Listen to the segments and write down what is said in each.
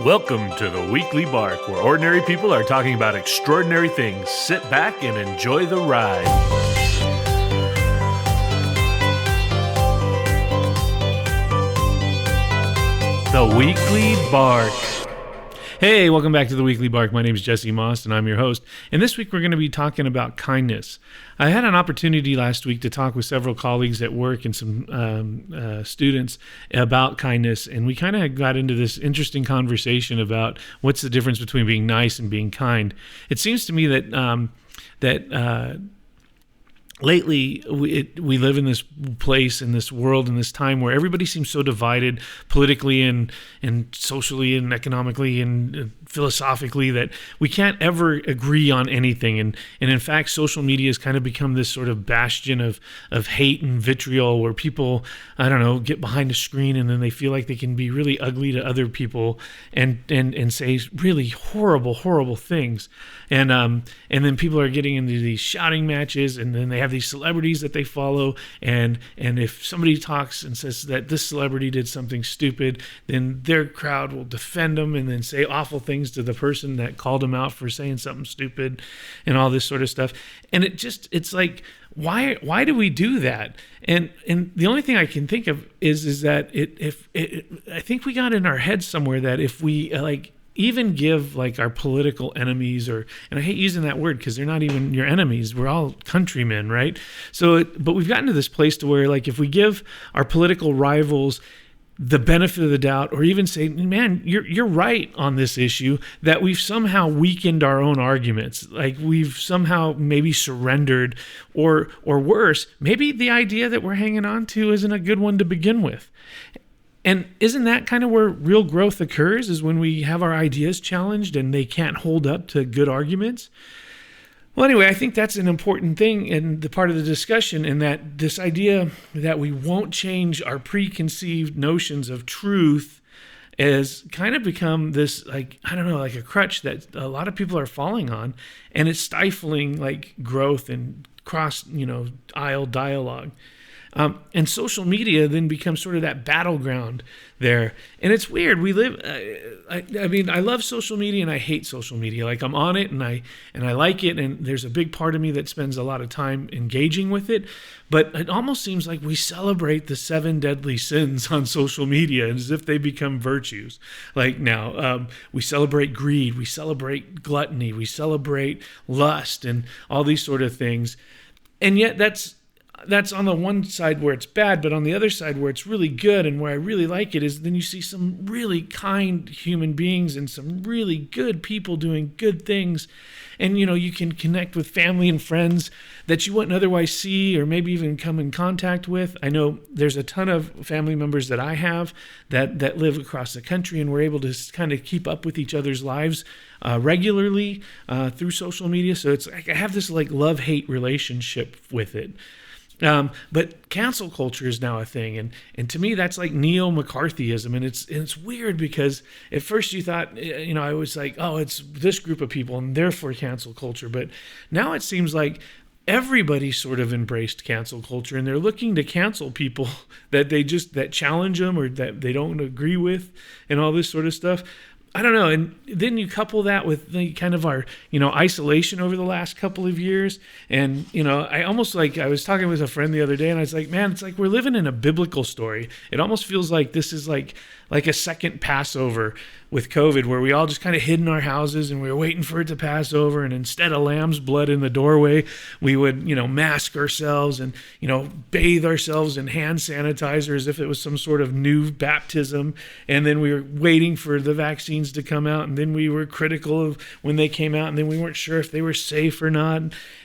Welcome to the Weekly Bark, where ordinary people are talking about extraordinary things. Sit back and enjoy the ride. The Weekly Bark. Hey, welcome back to the Weekly Bark. My name is Jesse Moss, and I'm your host. And this week we're going to be talking about kindness. I had an opportunity last week to talk with several colleagues at work and some students about kindness, and we kind of got into this interesting conversation about what's the difference between being nice and being kind. It seems to me that lately, we live in this place, in this world, in this time where everybody seems so divided politically and socially and economically and philosophically that we can't ever agree on anything. And in fact, social media has kind of become this sort of bastion of hate and vitriol where people, get behind a screen and then they feel like they can be really ugly to other people and say really horrible things. And then people are getting into these shouting matches, and then they have these celebrities that they follow, and if somebody talks and says that this celebrity did something stupid, then their crowd will defend them and then say awful things to the person that called them out for saying something stupid and all this sort of stuff. And it's like, why do we do that? And the only thing I can think of is that I think we got in our heads somewhere that if we even give our political enemies, and I hate using that word because they're not even your enemies. We're all countrymen, right? But we've gotten to this place to where if we give our political rivals the benefit of the doubt, or even say, man, you're right on this issue, that we've somehow weakened our own arguments. We've somehow maybe surrendered, or worse, maybe the idea that we're hanging on to isn't a good one to begin with. And isn't that kind of where real growth occurs, is when we have our ideas challenged and they can't hold up to good arguments? Well, anyway, I think that's an important thing in the part of the discussion, in that this idea that we won't change our preconceived notions of truth has kind of become this, a crutch that a lot of people are falling on, and it's stifling growth and aisle dialogue. And social media then becomes sort of that battleground there. And it's weird. We live, I love social media and I hate social media. I'm on it and I like it. And there's a big part of me that spends a lot of time engaging with it. But it almost seems like we celebrate the 7 deadly sins on social media as if they become virtues. Now, we celebrate greed, we celebrate gluttony, we celebrate lust and all these sort of things. And yet that's on the one side where it's bad, but on the other side where it's really good and where I really like it is then you see some really kind human beings and some really good people doing good things. And, you can connect with family and friends that you wouldn't otherwise see or maybe even come in contact with. I know there's a ton of family members that I have that live across the country, and we're able to kind of keep up with each other's lives regularly through social media. So it's I have this love-hate relationship with it. But cancel culture is now a thing, and to me that's neo-McCarthyism, and it's weird because at first you thought, I was it's this group of people and therefore cancel culture, but now it seems like everybody sort of embraced cancel culture, and they're looking to cancel people that challenge them or that they don't agree with and all this sort of stuff. I don't know. And then you couple that with kind of our, isolation over the last couple of years. And, I almost I was talking with a friend the other day, and I was like, man, it's we're living in a biblical story. It almost feels like this is like a second Passover with COVID, where we all just kind of hid in our houses and we were waiting for it to pass over. And instead of lamb's blood in the doorway, we would, mask ourselves and, bathe ourselves in hand sanitizer as if it was some sort of new baptism. And then we were waiting for the vaccines to come out. And then we were critical of when they came out. And then we weren't sure if they were safe or not.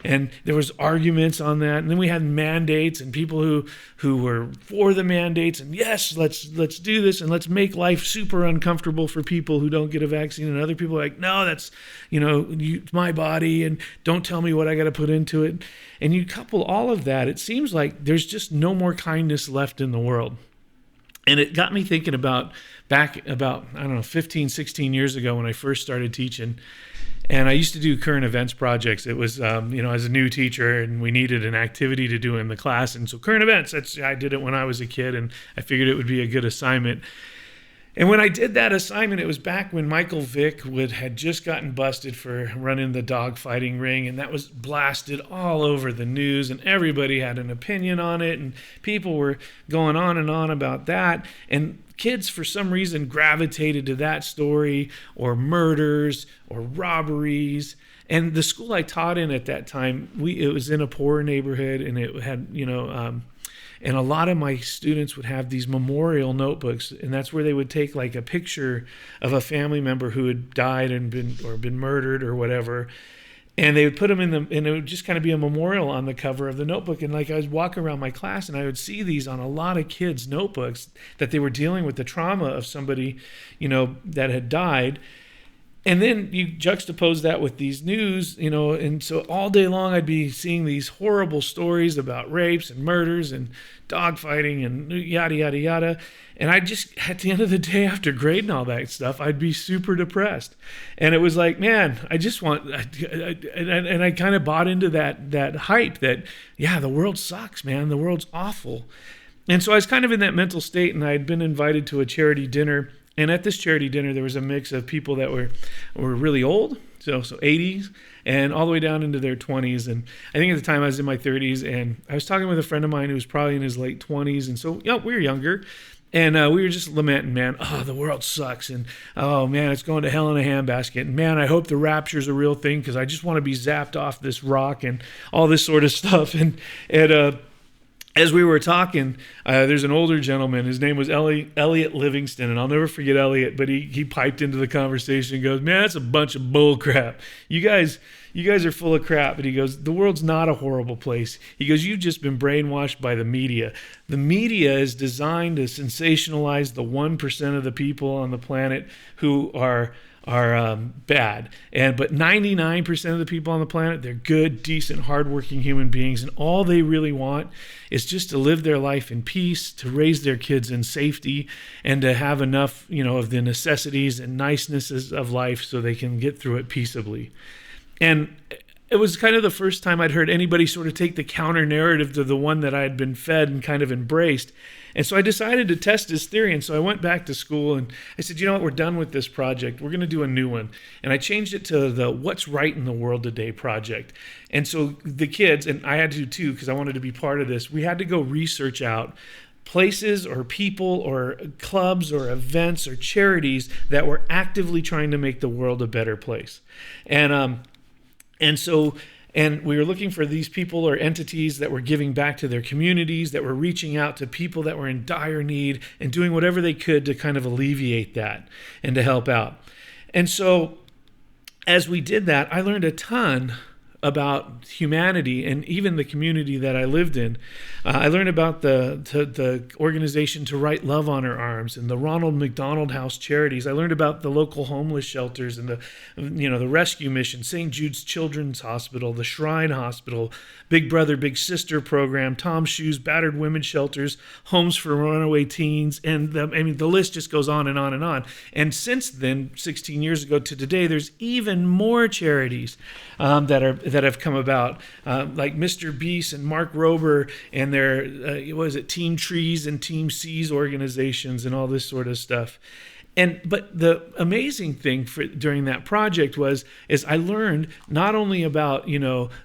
And there was arguments on that. And then we had mandates and people who were for the mandates. And yes, let's do this and let's make life super uncomfortable for people who don't get a vaccine. And other people are like, no, that's, it's my body and don't tell me what I got to put into it. And you couple all of that, it seems like there's just no more kindness left in the world. And it got me thinking about 15, 16 years ago when I first started teaching. And I used to do current events projects. It was, as a new teacher, and we needed an activity to do in the class. And so current events, I did it when I was a kid, and I figured it would be a good assignment. And when I did that assignment, it was back when Michael Vick had just gotten busted for running the dogfighting ring, and that was blasted all over the news, and everybody had an opinion on it, and people were going on and on about that. And kids, for some reason, gravitated to that story, or murders, or robberies. And the school I taught in at that time, it was in a poor neighborhood, and it had, and a lot of my students would have these memorial notebooks, and that's where they would take like a picture of a family member who had died and been murdered or whatever, and they would put them and it would just kind of be a memorial on the cover of the notebook. And like I would walk around my class, and I would see these on a lot of kids' notebooks, that they were dealing with the trauma of somebody, that had died. And then you juxtapose that with these news, and so all day long I'd be seeing these horrible stories about rapes and murders and dogfighting and yada, yada, yada. And I just, at the end of the day, after grading all that stuff, I'd be super depressed. And it was like, man, I just and I kind of bought into that hype that, yeah, the world sucks, man. The world's awful. And so I was kind of in that mental state, and I had been invited to a charity dinner. And at this charity dinner, there was a mix of people that were really old, so 80s, and all the way down into their 20s. And I think at the time I was in my 30s, and I was talking with a friend of mine who was probably in his late 20s. And so, we were younger, and we were just lamenting, man, oh, the world sucks, and oh, man, it's going to hell in a handbasket. And man, I hope the rapture's a real thing, because I just want to be zapped off this rock and all this sort of stuff. And as we were talking, there's an older gentleman. His name was Elliot Livingston, and I'll never forget Elliot. But he piped into the conversation and goes, "Man, that's a bunch of bull crap. You guys are full of crap." But he goes, "The world's not a horrible place." He goes, "You've just been brainwashed by the media. The media is designed to sensationalize the 1% of the people on the planet who are bad, but 99% of the people on the planet, they're good, decent, hardworking human beings, and all they really want is just to live their life in peace, to raise their kids in safety, and to have enough, of the necessities and nicenesses of life so they can get through it peaceably." And it was kind of the first time I'd heard anybody sort of take the counter narrative to the one that I had been fed and kind of embraced. And so I decided to test his theory. And so I went back to school and I said, we're done with this project. We're going to do a new one. And I changed it to the What's Right in the World Today project. And so the kids, and I had to too, because I wanted to be part of this, we had to go research out places or people or clubs or events or charities that were actively trying to make the world a better place. And we were looking for these people or entities that were giving back to their communities, that were reaching out to people that were in dire need and doing whatever they could to kind of alleviate that and to help out. And so as we did that, I learned a ton about humanity and even the community that I lived in. I learned about the organization To Write Love on Her Arms and the Ronald McDonald House Charities. I learned about the local homeless shelters and the rescue mission, St. Jude's Children's Hospital, the Shrine Hospital, Big Brother, Big Sister program, Tom's Shoes, battered women's shelters, homes for runaway teens, and the list just goes on and on and on. And since then, 16 years ago to today, there's even more charities that have come about, like Mr. Beast and Mark Rober and their Team Trees and Team Seas organizations and all this sort of stuff. But the amazing thing during that project is I learned not only about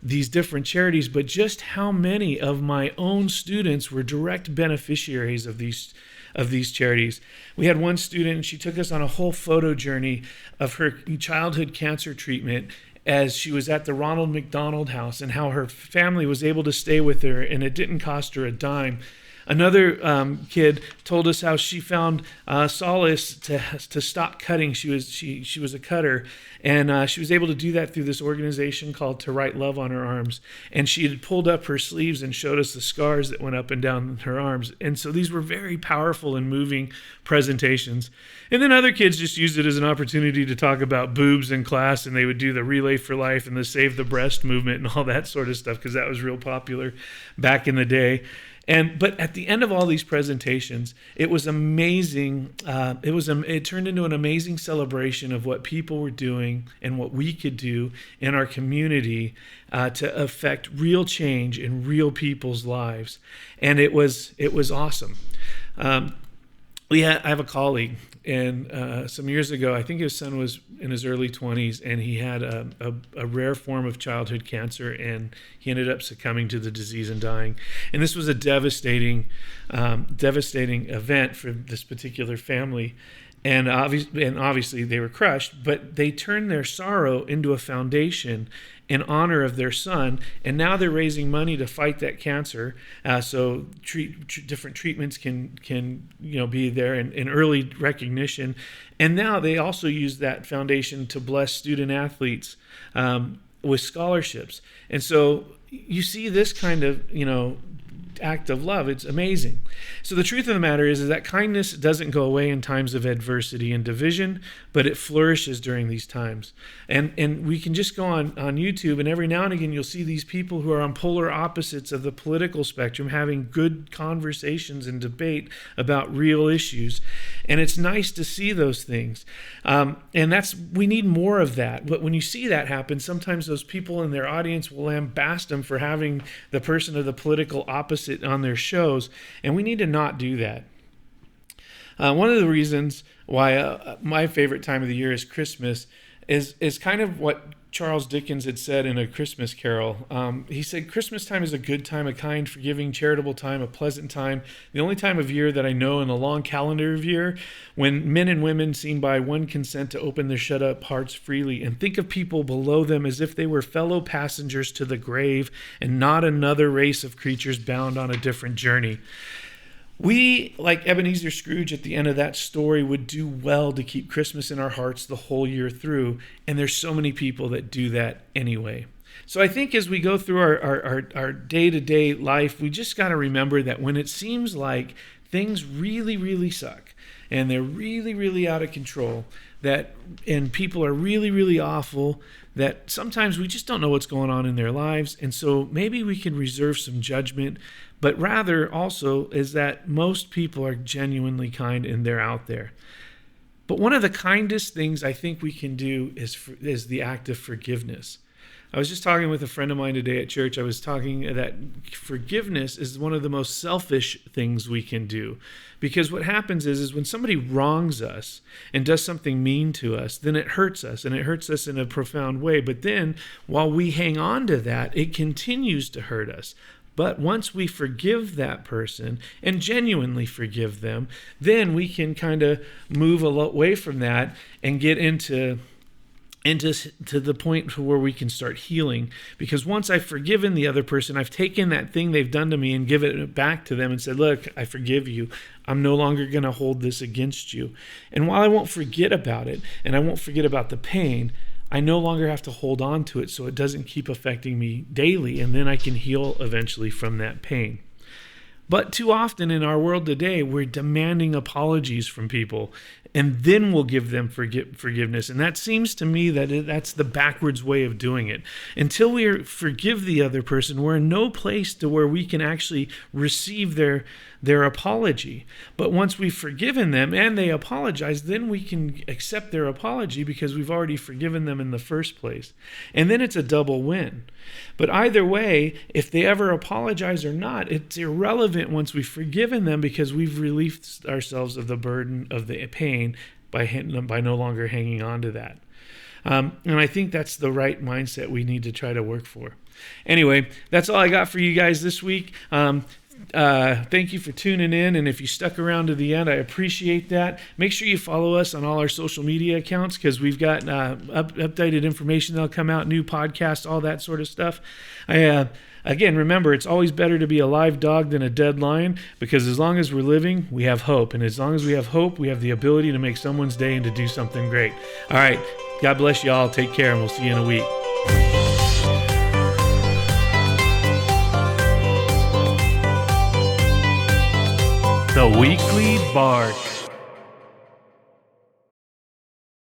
these different charities, but just how many of my own students were direct beneficiaries of these charities. We had one student, and she took us on a whole photo journey of her childhood cancer treatment as she was at the Ronald McDonald House, and how her family was able to stay with her, and it didn't cost her a dime. Another kid told us how she found solace to stop cutting. She was a cutter, and she was able to do that through this organization called To Write Love on Her Arms. And she had pulled up her sleeves and showed us the scars that went up and down her arms. And so these were very powerful and moving presentations. And then other kids just used it as an opportunity to talk about boobs in class, and they would do the Relay for Life and the Save the Breast movement and all that sort of stuff, because that was real popular back in the day. But at the end of all these presentations, it was amazing. It turned into an amazing celebration of what people were doing and what we could do in our community to affect real change in real people's lives. And it was awesome. I have a colleague. some years ago, I think his son was in his early 20s, and he had a rare form of childhood cancer, and he ended up succumbing to the disease and dying. And this was a devastating event for this particular family. And obviously they were crushed, but they turned their sorrow into a foundation in honor of their son, and now they're raising money to fight that cancer. So different treatments can be there in early recognition, and now they also use that foundation to bless student athletes with scholarships. And so you see this kind of act of love. It's amazing. So the truth of the matter is that kindness doesn't go away in times of adversity and division, but it flourishes during these times. And we can just go on YouTube, and every now and again you'll see these people who are on polar opposites of the political spectrum having good conversations and debate about real issues. And it's nice to see those things. And we need more of that. But when you see that happen, sometimes those people in their audience will lambast them for having the person of the political opposite on their shows, and we need to not do that. One of the reasons why my favorite time of the year is Christmas is kind of what Charles Dickens had said in A Christmas Carol. He said, "Christmas time is a good time, a kind, forgiving, charitable time, a pleasant time, the only time of year that I know in a long calendar of year when men and women seem by one consent to open their shut-up hearts freely and think of people below them as if they were fellow passengers to the grave and not another race of creatures bound on a different journey." We, like Ebenezer Scrooge at the end of that story, would do well to keep Christmas in our hearts the whole year through, and there's so many people that do that anyway. So I think as we go through our day-to-day life, we just got to remember that when it seems like things really, really suck, and they're really, really out of control, and people are really, really awful, that sometimes we just don't know what's going on in their lives, and so maybe we can reserve some judgment, but rather also is that most people are genuinely kind and they're out there. But one of the kindest things I think we can do is the act of forgiveness. I was just talking with a friend of mine today at church. I was talking that forgiveness is one of the most selfish things we can do. Because what happens is when somebody wrongs us and does something mean to us, then it hurts us, and it hurts us in a profound way. But then while we hang on to that, it continues to hurt us. But once we forgive that person and genuinely forgive them, then we can kind of move away from that and get into the point where we can start healing. Because once I've forgiven the other person, I've taken that thing they've done to me and given it back to them and said, "Look, I forgive you. I'm no longer going to hold this against you." And while I won't forget about it and I won't forget about the pain, I no longer have to hold on to it so it doesn't keep affecting me daily, and then I can heal eventually from that pain. But too often in our world today, we're demanding apologies from people, and then we'll give them forgiveness. And that seems to me that's the backwards way of doing it. Until we forgive the other person, we're in no place to where we can actually receive their apology. But once we've forgiven them and they apologize, then we can accept their apology because we've already forgiven them in the first place. And then it's a double win. But either way, if they ever apologize or not, it's irrelevant once we've forgiven them because we've relieved ourselves of the burden of the pain by no longer hanging on to that. And I think that's the right mindset we need to try to work for. Anyway, that's all I got for you guys this week. Thank you for tuning in, and if you stuck around to the end, I appreciate that. Make sure you follow us on all our social media accounts because we've got updated information that'll come out, new podcasts, all that sort of stuff. Again, remember, it's always better to be a live dog than a dead lion, because as long as we're living, we have hope, and as long as we have hope, we have the ability to make someone's day and to do something great. All right, God bless you all. Take care, and we'll see you in a week. The Weekly Bark.